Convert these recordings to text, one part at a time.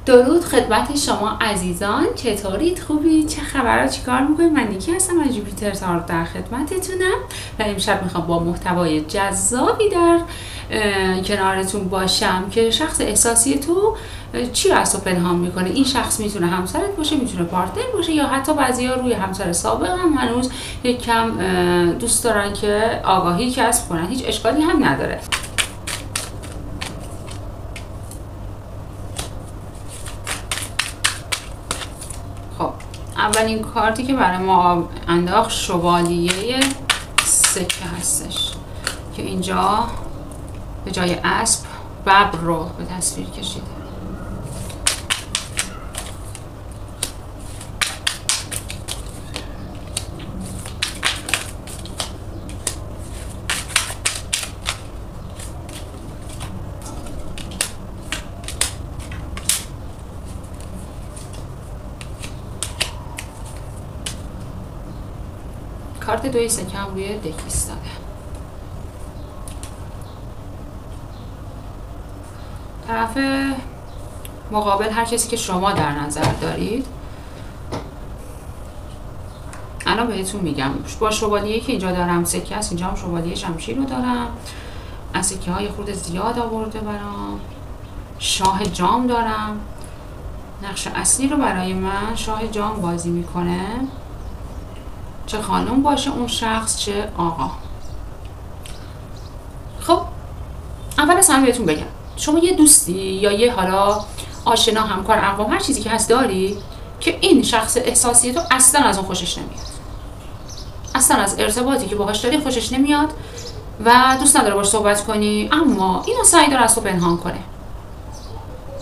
درود خدمت شما عزیزان، چطورید؟ خوبید؟ چه خبرها؟ چیکار میکنید؟ من نیکی هستم از جوپیتر تارot در خدمتتونم و امشب میخوام با محتوای جذابی در کنارتون باشم که شخص احساسی تو چی رو از تو پنهان میکنه. این شخص میتونه همسرت باشه، میتونه پارتنر باشه، یا حتی بعضیا روی همسر سابق هم هنوز یک کم دوست دارن که آگاهی کسب کنن. هیچ اشکالی هم نداره. اولین کارتی که برای ما انداخت شوالیه سکه هستش که اینجا به جای اسب ببر رو به تصویر کشیده. کارت دوی سکه هم روی دک ایستاده. طرف مقابل، هر کسی که شما در نظر دارید، الان بهتون میگم با شوالیه‌ای که اینجا دارم سکه است، اینجا هم شوالیه شمشیر رو دارم، از سکه های خورد زیاد آورده برام. شاه جام دارم، نقش اصلی رو برای من شاه جام بازی میکنه، چه خانم باشه اون شخص چه آقا. خب اول از همه بهتون بگم، شما یه دوستی یا یه حالا آشنا، همکار، اقوام، هر چیزی که هست داری که این شخص احساسی تو اصلا از اون خوشش نمیاد، اصلا از ارتباطی که باهاش داری خوشش نمیاد و دوست نداره باهاش صحبت کنی، اما اینو سعی داره از تو پنهان کنه.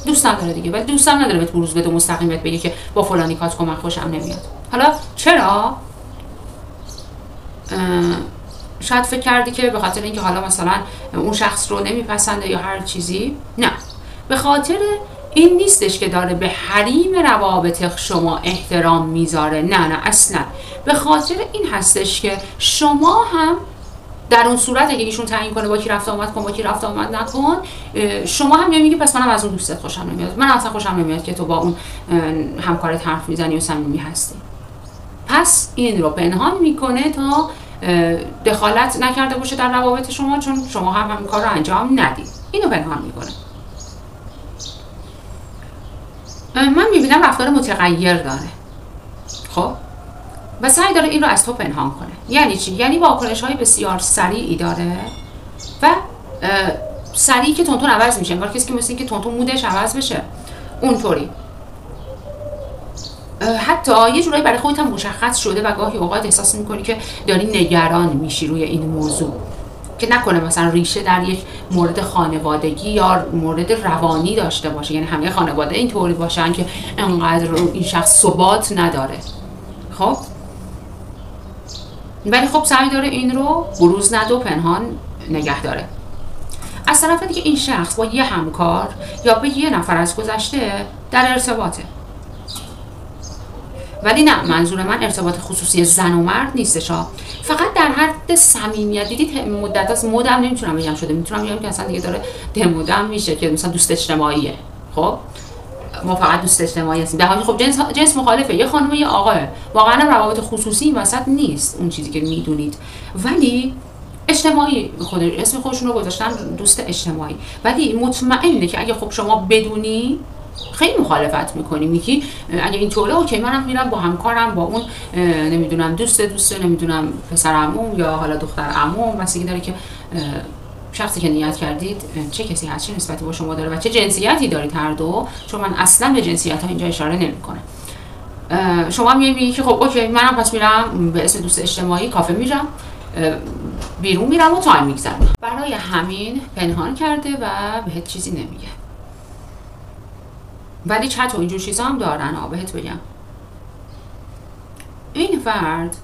دوست نداره دیگه، ولی دوست هم نداره بهت بروز بده، مستقیم بهت بگه که با فلانی کات کن من خوشم نمیاد. حالا چرا؟ شاید فکر کردی که به خاطر اینکه حالا مثلا اون شخص رو نمیپسنده یا هر چیزی. نه، به خاطر این نیستش که داره به حریم روابط شما احترام میذاره، نه اصلا. به خاطر این هستش که شما هم در اون صورت اگه ایشون تعیین کنه با کی رفت آمد کن، با کی رفت آمد نکن، شما هم نمیگی پس منم از اون دوستت خوشم نمیاد، من اصلا خوشم نمیاد که تو با اون همکارت حرف میزنی و صمیمی هستی. پس این رو پنهان میکنه تا دخالت نکرده باشه در روابط شما، چون شما هم همین کار رو انجام ندید. اینو پنهان میکنه. من میبینم رفتار متغیر داره، خب، و سعی داره این رو از تو پنهان کنه. یعنی چی؟ یعنی واکنش های بسیار سریعی داره و سریعی که تونتون عوض میشه، انگار کسی که مثل که تونتون مودش عوض بشه اونطوری. حتی یه جورایی برای خودت هم مشخص شده و گاهی اوقات احساس میکنی که داری نگران میشی روی این موضوع که نکنه مثلا ریشه در یک مورد خانوادگی یا مورد روانی داشته باشه، یعنی همه خانواده اینطوری باشن که انقدر این شخص ثبات نداره. خب ولی خب سعی داره این رو بروز نده و پنهان نگه داره. از طرف دیگه این شخص با یه همکار یا با یه نفر از گذشته در ارتباطه، ولی نه، منظور من ارتباط خصوصی زن و مرد نیستش ها، فقط در حد صمیمیت. دیدید مدت از مدام نمیتونم بگم شده، میتونم بگم که اصلا دیگه داره دمودم میشه که مثلا دوست اجتماعیه. خب ما فقط دوست اجتماعی هستیم، در حالی خب جنس مخالفه، یه خانم یه آقاه، واقعا روابط خصوصی این وسط نیست اون چیزی که میدونید، ولی اجتماعی، اسم خودشون رو گذاشتن دوست اجتماعی، ولی مطمئنه که اگه خب شما بدونی خیلی مخالفت میکنی، میگی اگه اینطوره اوکی، منم میرم با همکارم با اون نمیدونم دوست نمیدونم پسر عموم یا حالا دختر عموم، بستگی داره که شخصی که نیت کردید چه کسی هست، چه نسبتی با شما داره و چه جنسیتی دارید هر دو، چون من اصلا به جنسیت ها اینجا اشاره نمیکنم. شما میگی که خب اوکی، منم پس میرم به اسم دوست اجتماعی کافه میرم، بیرون میرم و تایم میگذرونم. برای همین پنهان کرده و بهت چیزی نمیگه. ولی چت و اینجور چیزا هم دارن بهت بگم. این فرد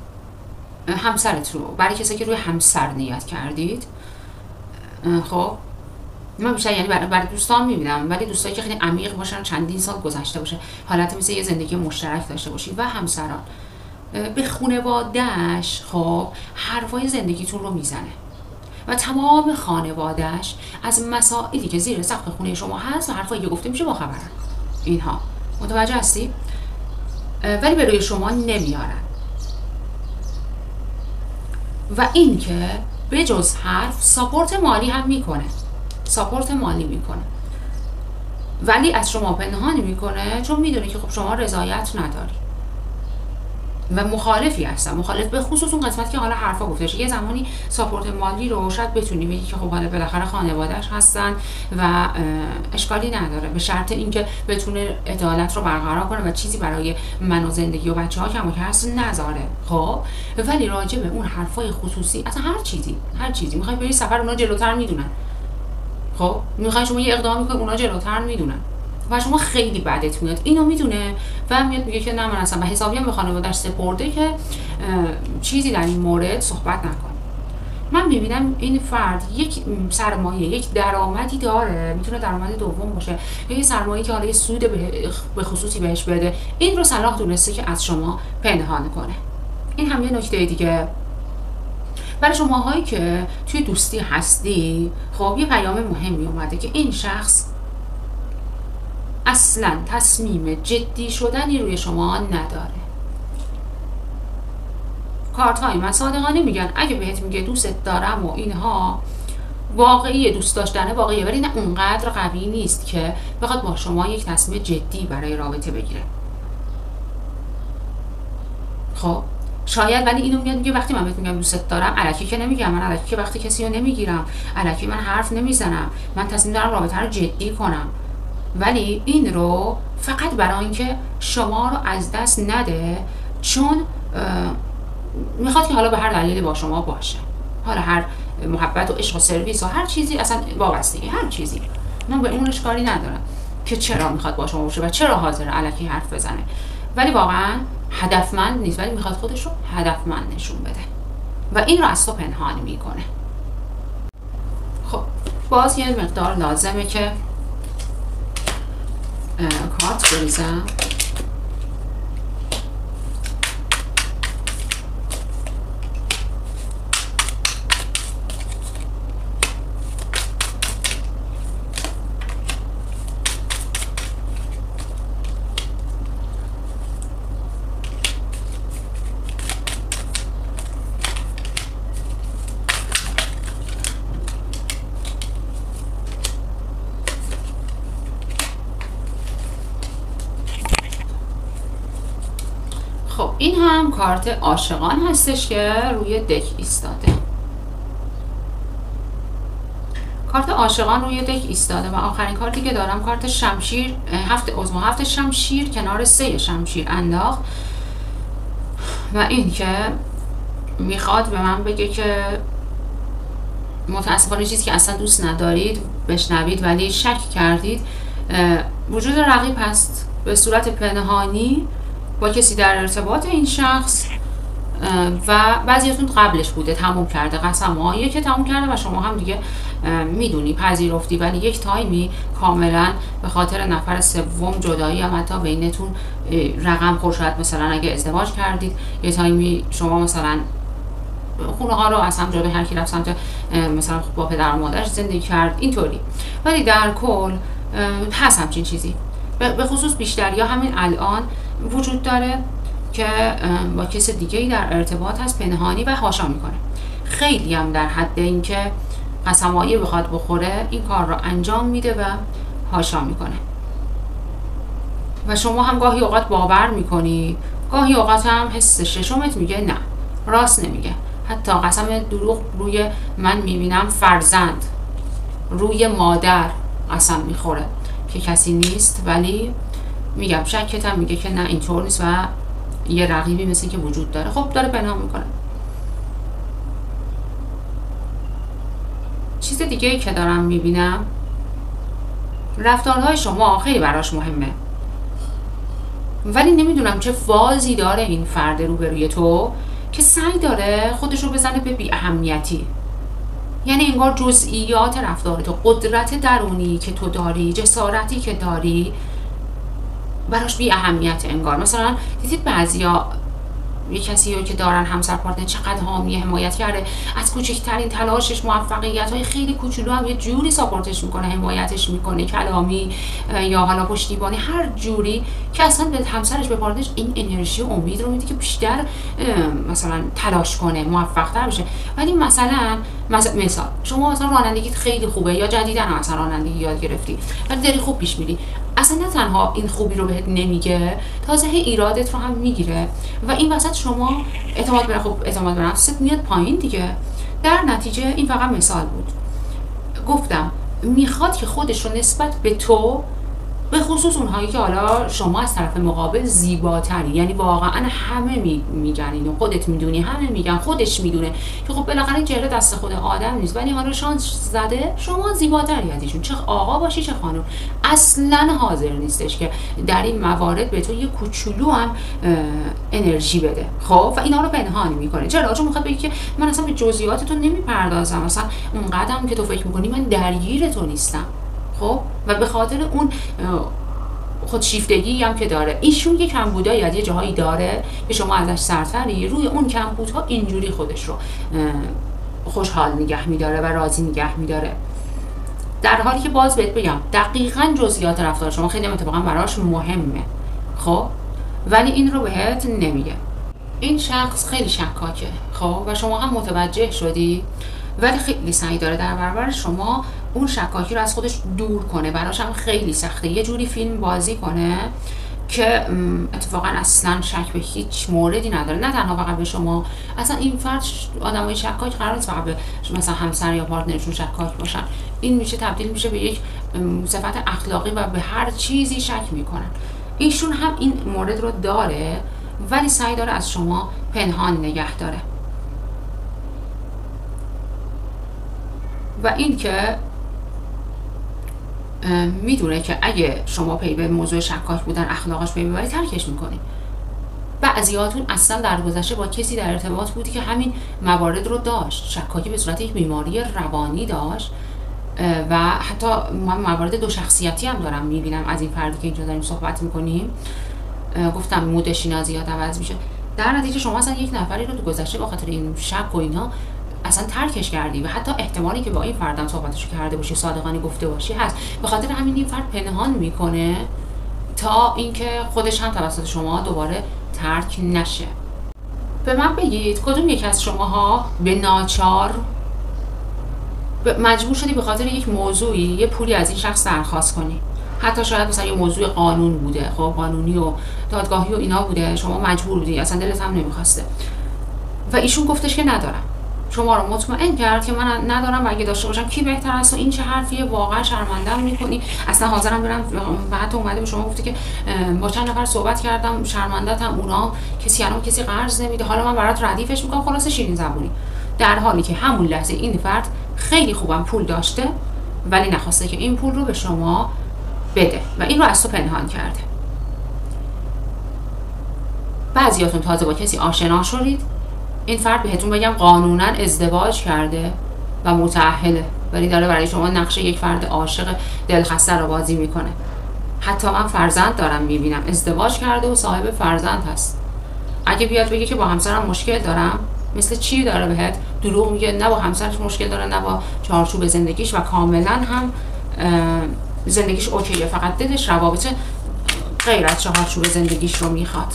همسرت رو، برای کسی که روی همسر نیت کردید، خب من بیشتر یعنی برای دوستان میبینم، ولی دوستایی که خیلی عمیق باشن، چندین سال گذشته باشه، حالت مثل یه زندگی مشترک داشته باشید و همسران، به خانواده‌اش خب حرفای زندگیتون رو میزنه و تمام خانواده‌اش از مسائلی که زیر سقف خونه شما هست و حرفایی که گفته میشه باخبرن. اینها. متوجه هستی؟ ولی به روی شما نمیارن. و این که به جز حرف ساپورت مالی هم میکنه، ساپورت مالی میکنه، ولی از شما پنهانی میکنه چون میدونه که خب شما رضایت نداری و مخالفی هستن، مخالف به خصوص اون قسمت که حالا حرفا گفتش. یه زمانی ساپورت مالی رو شاید بتونی بگی که خب حالا بالاخره خانواده‌اش هستن و اشکالی نداره، به شرط اینکه بتونه عدالت رو برقرار کنه و چیزی برای من و زندگی و بچه‌ها کم و کس نذاره. خب ولی راجع به اون حرفای خصوصی، اصلا هر چیزی میخوای بری سفر، اونا جلوتر میدونن. خب میخوای شما یه اقدامی کنی، اونا جلوتر میدونن و شما خیلی بدت میاد، اینو میدونه و میاد میگه که نه من اصلا به حسابی هم به خانواده‌اش سپرده که چیزی در این مورد صحبت نکنه. من میبینم این فرد یک سرمایه، یک درآمدی داره، میتونه درآمد دوم باشه یا یه سرمایه‌ای که حالا یه سود به خصوصی بهش بده، این رو صلاح دونسته که از شما پنهان کنه. این هم یه نکته دیگه. برای شماهایی که توی دوستی هستی، خب یه پیام مهمی اومده که این شخص اصلا تصمیم جدی شدنی روی شما نداره. کارت های من صادقانه میگن اگه بهت میگه دوست دارم و اینها، واقعی دوست داشتنه واقعیه، ولی نه اونقدر قوی نیست که بخواد با شما یک تصمیم جدی برای رابطه بگیره. خب شاید، ولی اینو میگه وقتی من بهت میگم دوست دارم، الکی که نمیگم، من الکی که وقتی کسی رو نمیگیرم، الکی من حرف نمیزنم، من تصمیم دارم رابطه رو جدی کنم، ولی این رو فقط برای اینکه شما رو از دست نده، چون میخواد که حالا به هر دلیلی با شما باشه، حالا هر محبت و عشق و سرویس و هر چیزی، اصلا وابستگی هر چیزی، من به اونش کاری ندارم که چرا میخواد با شما باشه و چرا حاضر الکی حرف بزنه، ولی واقعا هدفمند نیست، ولی میخواد خودش رو هدفمند نشون بده و این رو از تو پنهان میکنه. خب باز یه مقدار لازمه که کارت بریزم. خب این هم کارت عاشقان هستش که روی دک ایستاده. کارت عاشقان روی دک ایستاده و آخرین کارتی که دارم کارت شمشیر، هفت شمشیر کنار 3 شمشیر انداخت و این که میخواد به من بگه که متاسفانه چیزی که اصلا دوست ندارید بشنوید ولی شک کردید، وجود رقیب هست به صورت پنهانی با کسی در ارتباط این شخص و بعضیاتون قبلش بوده تموم کرده، قسم‌هایی که تموم کرده و شما هم دیگه میدونی پذیرفتی، ولی یک تایمی کاملا به خاطر نفر سوم جدایی هم حتی بینتون رقم خورد شد. مثلا اگه ازدواج کردید یه تایمی شما مثلا خونه ها رو از هم جدا، هر کی رفت سمت مثلا با پدر و مادرش زندگی کرد اینطوری، ولی در کل هست همچین چیزی. به خصوص بیشتر یا همین الان وجود داره که با کس دیگه ای در ارتباط هست پنهانی و هاشا میکنه. خیلی هم در حد اینکه قسمایی بخواد بخوره این کار رو انجام میده و هاشا میکنه و شما هم گاهی اوقات باور میکنی، گاهی اوقات هم حس ششمت میگه نه، راست نمیگه. حتی قسم دروغ روی من میبینم فرزند، روی مادر قسم میخوره که کسی نیست، ولی میگم شکت هم میگه که نه اینطور نیست و یه رقیبی مثل که وجود داره. خب داره پنهان میکنه. چیز دیگه ای که دارم میبینم، رفتارهای شما خیلی براش مهمه، ولی نمیدونم چه فازی داره این فرد روبروی تو که سعی داره خودش رو بزنه به بی اهمیتی. یعنی انگار جزئیات رفتار تو، قدرت درونی که تو داری، جسارتی که داری براش بی اهمیت انگار. مثلا دیدید بعضیا یه کسی رو که دارن همسر پارتنر چقدر حامی حمایت کرده، از کوچکترین تلاشش موفقیت‌های خیلی کوچولو هم یه جوری ساپورتش میکنه، حمایتش میکنه، کلامی یا حالا پشتیبانی، هر جوری که اصلا به همسرش به پارتنرش این انرژی و امید رو میده که بیشتر مثلا تلاش کنه، موفق‌تر بشه. ولی مثلا شما مثلا رانندگیت خیلی خوبه یا جدیداً مثلا رانندگی یاد گرفتی ولی داری خوب پیش میری، اصلا نه تنها این خوبی رو بهت نمیگه، تازه ایرادت رو هم میگیره و این وسط شما اعتماد به نفست میاد پایین دیگه. در نتیجه این فقط مثال بود. گفتم میخواد که خودش رو نسبت به تو، به خصوص اونهایی که حالا شما از طرف مقابل زیباتری، یعنی واقعا همه میگن اینو، خودت میدونی، همه میگن، خودش میدونه که خب بالاخره چهره دست خود آدم نیست، ولی حالا شانس زده شما زیباتری از ایشون، چه آقا باشی چه خانم، اصلا حاضر نیستش که در این موارد به تو یه کوچولو هم انرژی بده. خب و اینا رو پنهان میکنه. چرا؟ چون میخواد بگه که من اصلا به جزئیات تو نمیپردازم، مثلا اونقدرم که تو فکر میکنی من درگیر تو نیستم. خب و به خاطر اون خودشیفتگی هم که داره، ایشون یه کمبودایی از یه جاهایی داره که شما ازش سرتری، روی اون کمبودها اینجوری خودش رو خوشحال نگه میداره و راضی نگه میداره، در حالی که باز بهت بگم دقیقاً جزئیات رفتار شما خیلی اتفاقا براش مهمه. خب ولی این رو بهت نمیگه. این شخص خیلی شکاکه، خب و شما هم متوجه شدی، ولی خیلی سعی داره در برابر شما اون شکاکی رو از خودش دور کنه. براش هم خیلی سخته یه جوری فیلم بازی کنه که اتفاقا اصلا شک به هیچ موردی نداره، نه تنها فقط به شما، اصلا این فرد آدمای شکاک قرار نیست فقط به مثلا همسر یا پارتنرشون شکاک باشن، این میشه تبدیل میشه به یک صفت اخلاقی و به هر چیزی شک میکنن. ایشون هم این مورد رو داره ولی سعی داره از شما پنهان نگه داره. و این که میدونه که اگه شما پی به موضوع شکاک بودن اخلاقش پی ببری ترکش میکنی. بعضیاتون اصلا در گذشته با کسی در ارتباط بودی که همین موارد رو داشت، شکاکی به صورت یک بیماری روانی داشت و حتی من موارد دو شخصیتی هم دارم میبینم از این فردی که اینجا داریم صحبت میکنیم. گفتم مودش اینا زیاد عوض میشه، در نتیجه شما اصلا یک نفری رو تو گذشته با خاطر این شک و اینا اصلا ترکش کردی و حتی احتمالی که با این فردم صحبتشو کرده باشی، صادقانه گفته باشی هست. به خاطر همین این فرد پنهان میکنه تا اینکه خودش هم توسط شما دوباره ترک نشه. به من بگید کدوم یک از شماها به ناچار مجبور شدی به خاطر یک موضوعی یه پولی از این شخص درخواست کنی؟ حتی شاید مثلا یه موضوع قانون بوده، خب قانونی و دادگاهی و اینا بوده، شما مجبور بودی، اصلا دلت هم نمیخواسته و ایشون گفتش که ندارم، شما رو مطمئن کرد که من ندارم و اگه داشته باشم کی بهتر است و این چه حرفیه، واقعا شرمنده‌ام می‌کنی، اصلا حاضرم برم و حتی اومده به شما گفته که با چند نفر صحبت کردم شرمنده‌ام، اونا کسی قرض نمیده، حالا من برات ردیفش می‌کنم، خلاص شیرین زبونی. در حالی که همون لحظه این فرد خیلی خوبم پول داشته ولی نخواسته که این پول رو به شما بده و این رو از تو پنهان کرده. بعضیاتون تازه با کسی آشنا شدید، این فرد بهتون بگم قانونا ازدواج کرده و متأهله ولی داره برای شما نقش یک فرد عاشق دلخسته رو بازی میکنه. حتی من فرزند دارم میبینم، ازدواج کرده و صاحب فرزند هست. اگه بیاد بگه که با همسرم مشکل دارم، مثل چی داره بهت دروغ میگه، نه با همسرش مشکل داره نه با چارچوب زندگیش و کاملا هم زندگیش اوکیه، فقط دلش روابط غیر از چارچوب زندگیش رو میخواد.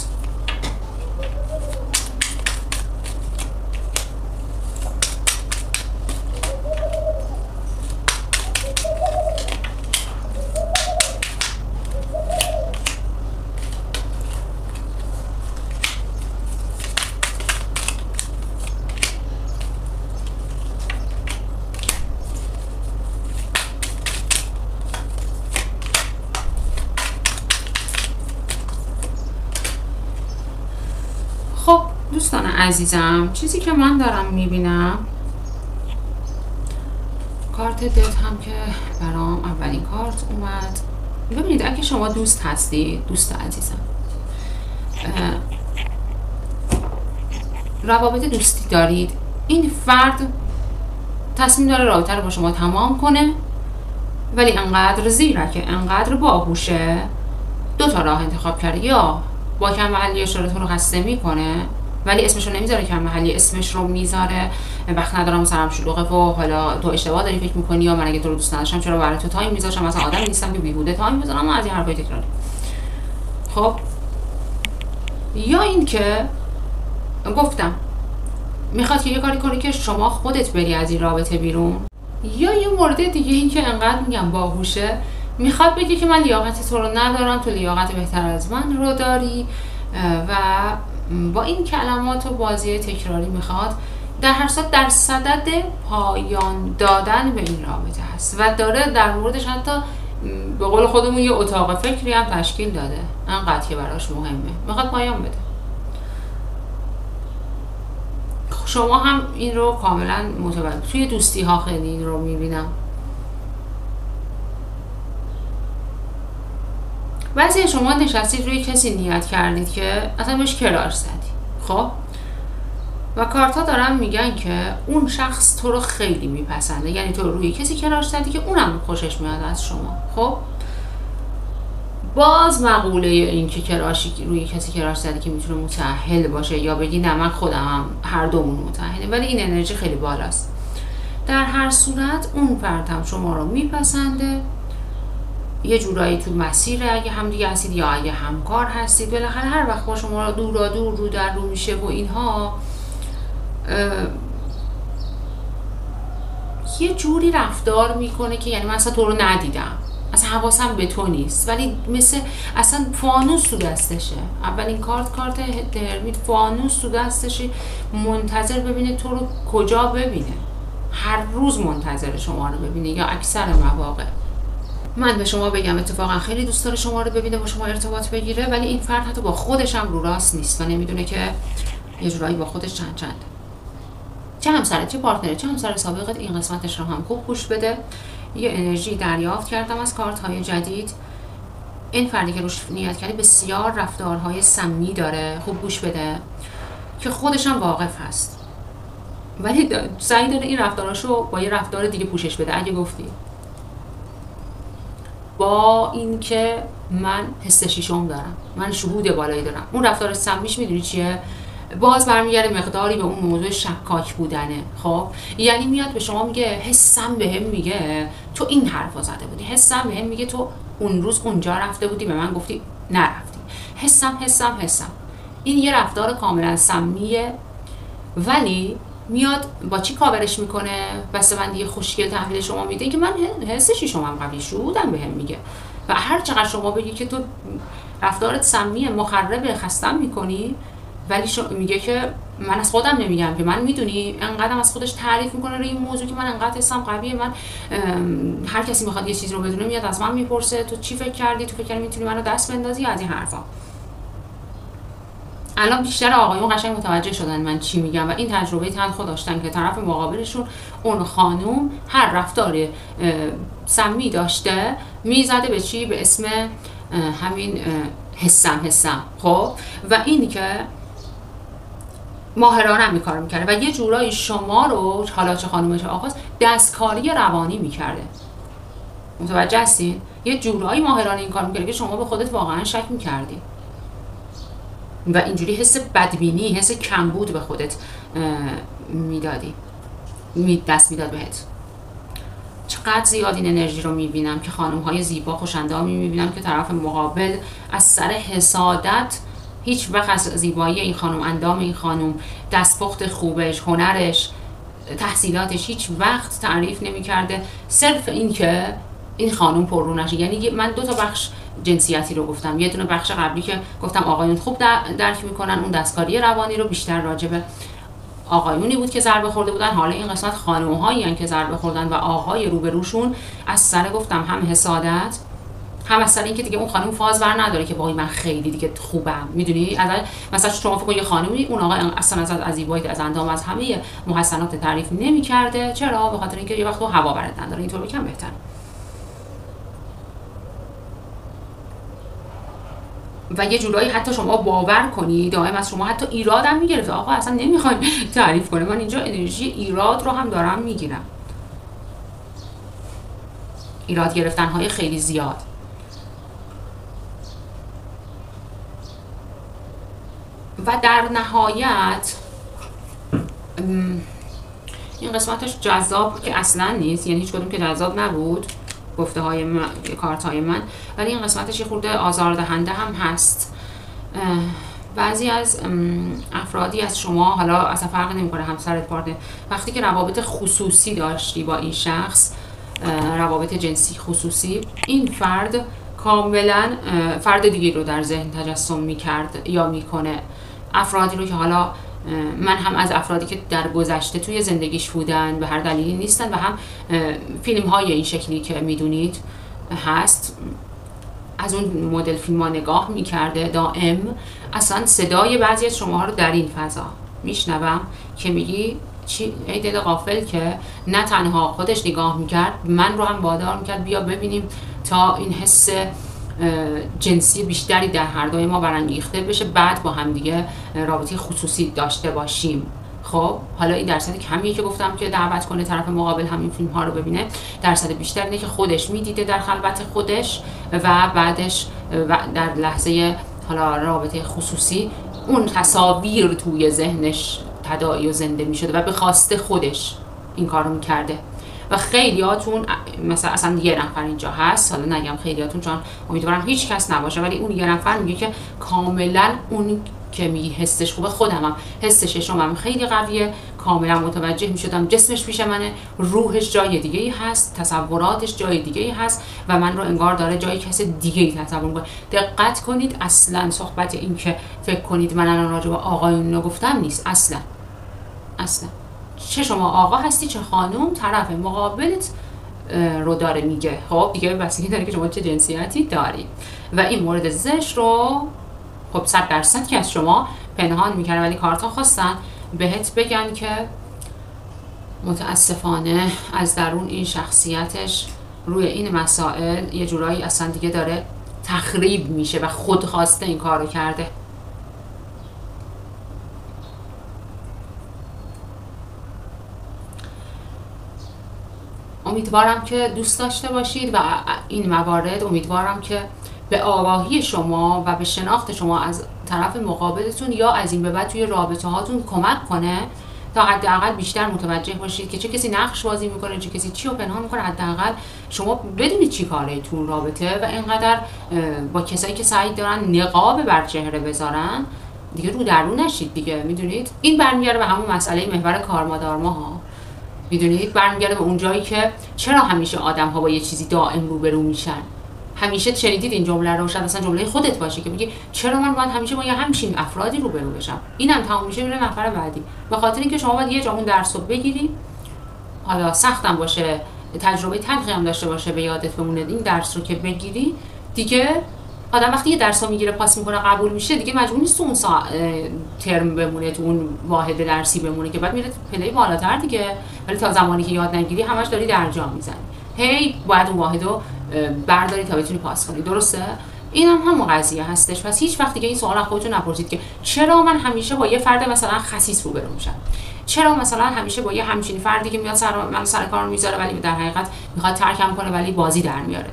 خب دوستان عزیزم، چیزی که من دارم میبینم، کارت دت هم که برام اولین کارت اومد. ببینید اگه شما دوست هستی، دوست عزیزم، روابط دوستی دارید، این فرد تصمیم داره رابطه رو با شما تمام کنه ولی انقدر زیرکه، انقدر باهوشه، دو تا راه انتخاب کرده، یا با کم علیه شروط رو خسته میکنه ولی اسمش رو نمیذاره کم محلی، اسمش رو میذاره وقت ندارم سرم شلوغه و حالا تو اشتباه داری فکر میکنی، یا من اگه تو رو دوست نداشتم چرا برای تو تایم میذاشتم، مثلا آدم نیستم که بیهوده تایم میذارم و از این حرفای تکراری. خب یا این که گفتم میخواد که یه کاری کنی که شما خودت بری از این رابطه بیرون، یا یه مورد دیگه این که انقدر میگم باهوشه، میخواد بگه که من لیاقت تو رو ندارم، تو لیاقت بهتر از من رو داری، و با این کلمات و بازی تکراری میخواد در هر صورت در صدد پایان دادن به این رابطه هست و داره در موردش حتی به قول خودمون یه اتاق فکری هم تشکیل داده، انقدر که براش مهمه، میخواد پایان بده. شما هم این رو کاملا متوجه، توی دوستی ها خیلی این رو میبینم. بعضی شما نشستید روی کسی نیت کردید که اصلا بهش کراش زدی، خب و کارتا دارن میگن که اون شخص تو رو خیلی میپسنده، یعنی تو روی کسی کراش زدی که اونم خوشش میاد از شما. خب باز مقوله این که کراشی روی کسی کراش زدی که میتونه متأهل باشه، یا بگی نه من خودم هر دومون متأهله، ولی این انرژی خیلی بالاست. در هر صورت اون فرد هم شما رو میپسنده، یه جورایی تو مسیر اگه هم دیگه هستید یا اگه همکار هستید، بالاخره هر وقت با شما رو دور رو در رو میشه و اینها، یه جوری رفتار میکنه که یعنی من اصلا تو رو ندیدم، اصلا حواسم به تو نیست، ولی مثل اصلا فانوس تو دستشه. اولین کارت هرمیت، فانوس تو دستشه، منتظر ببینه تو رو کجا ببینه، هر روز منتظر شما رو ببینه، یا اکثر مواقع. من به شما بگم اتفاقا خیلی دوست داره شما رو ببینه، با شما ارتباط بگیره، ولی این فرد حتی با خودش هم رو راست نیست و نمیدونه که یه جورایی با خودش چند چه همسرت، چه پارتنرت، چه همسر سابقت، این قسمتش رو هم خوب گوش بده. یه انرژی دریافت کردم از کارت های جدید. این فردی که روش نیت کردی بسیار رفتارهای سمی داره، خوب گوش بده، که خودش هم واقف هست، ولی سعی داره این رفتاراشو با یه رفتار دیگه پوشش بده. اگه گفتی با اینکه من حس شیشم دارم، من شهود بالایی دارم، اون رفتار سمیش میدونی چیه؟ باز برمیگرده مقداری به اون موضوع شکاک بودنه. خب یعنی میاد به شما میگه حسم بهم میگه تو این حرفا زده بودی، حسم بهم میگه تو اون روز اونجا رفته بودی به من گفتی نرفتی، حسم. این یه رفتار کاملا سمیه، ولی میاد با چی کاورش میکنه؟ بسته‌بندی خوشگل تحویل شما میده که من حس شیشم هم قوی شدم بهم میگه، و هر چقدر شما بگی که تو رفتارت سمیه، مخربه، خستم میکنی، ولی میگه که من از خودم نمیگم که من میدونی، انقدرم از خودش تعریف میکنه روی این موضوع که من انقدر حسم قویه، من هر کسی میخواد یه چیز رو بدونه میاد از من میپرسه تو چی فکر کردی، تو فکر کردی میتونی منو دست بندازی، از این حرفا. الان بیشتر آقایون قشنگ متوجه شدن من چی میگم و این تجربه تلخ داشتن که طرف مقابلشون اون خانوم هر رفتار سمی داشته میزده به چی؟ به اسم همین حسم. خب و این که ماهرانه هم کار میکرده و یه جورایی شما رو، حالا چه خانومه چه آقاست، دستکاری روانی میکرده. متوجه هستین؟ یه جورایی ماهرانه این کار میکرده که شما به خودت واقعا شک میکردی و اینجوری حس بدبینی، حس کمبود به خودت میدادی، دست میداد بهت. چقدر زیاد این انرژی رو میبینم که خانم های زیبا خوش‌اندامی میبینم که طرف مقابل از سر حسادت هیچ وقت از زیبایی این خانم، اندام این خانم، دستپخت خوبش، هنرش، تحصیلاتش هیچ وقت تعریف نمی‌کرده، صرف این که این خانم پررو نشه. یعنی من دو تا بخش جنسیتی رو گفتم، یه دونه بخش قبلی که گفتم آقایون خوب درک میکنن اون دستکاری روانی رو، بیشتر راجبه آقایونی بود که ضربه خورده بودن، حالا این قسمت خانم‌هایی ان که ضربه خوردن و آقای روبروشون از سر گفتم هم حسادت، هم از سر این که دیگه اون خانم فاز بر نداره که باقی من خیلی دیگه خوبم، میدونی مثلا شما فکر کن یه خانمی اون آقای اصلا از زیبایی، از اندام، از همه محسنات تعریف نمی‌کرده. چرا؟ به خاطر اینکه یه وقت هوا برد نداره، اینطور بگم بهتره. و یه جورایی حتی شما باور کنی دائم از شما حتی ایراد هم میگرفته، آقا اصلا نمیخوایم تعریف کنه، من اینجا انرژی ایراد رو هم دارم میگیرم، ایراد گرفتن های خیلی زیاد. و در نهایت این قسمتش جذاب که اصلا نیست، یعنی هیچ کدوم که جذاب نبود گفته های من، کارت های من، ولی این قسمتش یه خورده آزاردهنده هم هست. بعضی از افرادی از شما، حالا اصلا فرق نمیکنه همسرت، پارتنر، وقتی که روابط خصوصی داشتی با این شخص، روابط جنسی خصوصی، این فرد کاملا فرد دیگه رو در ذهن تجسم میکرد یا میکنه. افرادی رو که حالا من هم از افرادی که در گذشته توی زندگیش بودن به هر دلیلی نیستن و هم فیلم های این شکلی که میدونید هست، از اون مدل فیلم ها نگاه میکرده دائم. اصلا صدای بعضی از شما رو در این فضا میشنوم که میگی چی ای دل غافل که نه تنها خودش نگاه میکرد، من رو هم وادار میکرد بیا ببینیم تا این حس جنسی بیشتری در هر دوی ما برانگیخته بشه، بعد با هم دیگه رابطه خصوصی داشته باشیم. خب حالا این درصد کمیه که گفتم که دعوت کنه طرف مقابل همین فیلم ها رو ببینه، درصد بیشتر اینه که خودش میدیده در خلوت خودش و بعدش در لحظه حالا رابطه خصوصی اون تصاویر توی ذهنش تداعی و زنده میشده و به خواسته خودش این کار رو میکرده. و خیلیاتون مثلا اصلا یه نفر اینجا هست، حالا نگم خیلیاتون چون امیدوارم هیچ کس نباشه، ولی اون یه نفر میگه که کاملا اون که میگی حسش خوبه، خودم هم حس ششمم خیلی قویه، کاملا متوجه میشدم جسمش پیش منه، روحش جای دیگه ای هست، تصوراتش جای دیگه ای هست و من رو انگار داره جای کس دیگه ای تصور میکنه. دقت کنید اصلا صحبت این که فکر کنید من الان راجع به آقایون گفتم نیست، اصلا چه شما آقا هستی چه خانم، طرف مقابلت رو داره میگه. خب دیگه بستگی داره که شما چه جنسیتی داری. و این مورد زشت رو خب 100% که از شما پنهان میکنه، ولی کارتا خواستن بهت بگن که متاسفانه از درون این شخصیتش روی این مسائل یه جورایی اصلا دیگه داره تخریب میشه و خودخواسته این کار رو کرده. امیدوارم که دوست داشته باشید و این موارد امیدوارم که به آگاهی شما و به شناخت شما از طرف مقابلتون یا از این به بعد توی رابطه هاتون کمک کنه تا حداقل بیشتر متوجه باشید که چه کسی نقش بازی میکنه، چه کسی چی رو پنهان میکنه. حداقل شما بدونید چی کاره تو رابطه و اینقدر با کسایی که سعی دارن نقاب بر چهره بذارن دیگه رو در رو نشید دیگه. میدونید این برمیگرده به همون مسئله محور کارمادارماها. میدونید برمیگرده به اون جایی که چرا همیشه آدم ها با یه چیزی دائم روبرو میشن. همیشه شنیدید این جمله رو، شاید اصلا جمله خودت باشه که میگی چرا من باید همیشه با یه همچین افرادی روبرو بشم. اینم تموم میشه میره نفر بعدی. به خاطر اینکه شما باید یه جا اون درس رو بگیری، حالا سختم باشه، تجربه تلخی هم داشته باشه، به یادت بمونه این درس رو که بگیری دیگه. آدم وقتی یه درس رو میگیره پاس میکنه قبول میشه دیگه مجبور نیست تو اون ترم بمونه، تو اون واحد درسی بمونه که بعد میره پلی بالاتر دیگه. ولی تا زمانی که یاد نگیری همش داری درجا میزنی، هی باید اون واحد رو برداری تا بتونی پاس کنی. درسته؟ این هم همون قضیه هستش. پس هیچ وقت دیگه این سوال از خودتون نپرسید که چرا من همیشه با یه فرد مثلا خسیس روبرو میشم، چرا مثلا همیشه با یه همچین فردی که میاد من سر کار میذاره ولی در حقیقت میخواد ترکم کنه ولی بازی در میاره،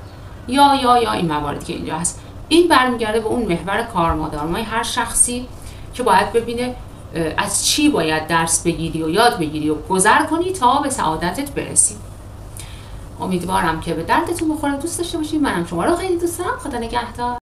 یا این مواردی که اینجا هست. این برمیگرده به اون محور کارمادارمای هر شخصی که باید ببینه از چی باید درس بگیری و یاد بگیری و گذر کنی تا به سعادتت برسی. امیدوارم که به دردتون بخوره، دوست داشته باشید. منم شما رو خیلی دوست دارم. خدا نگهدار.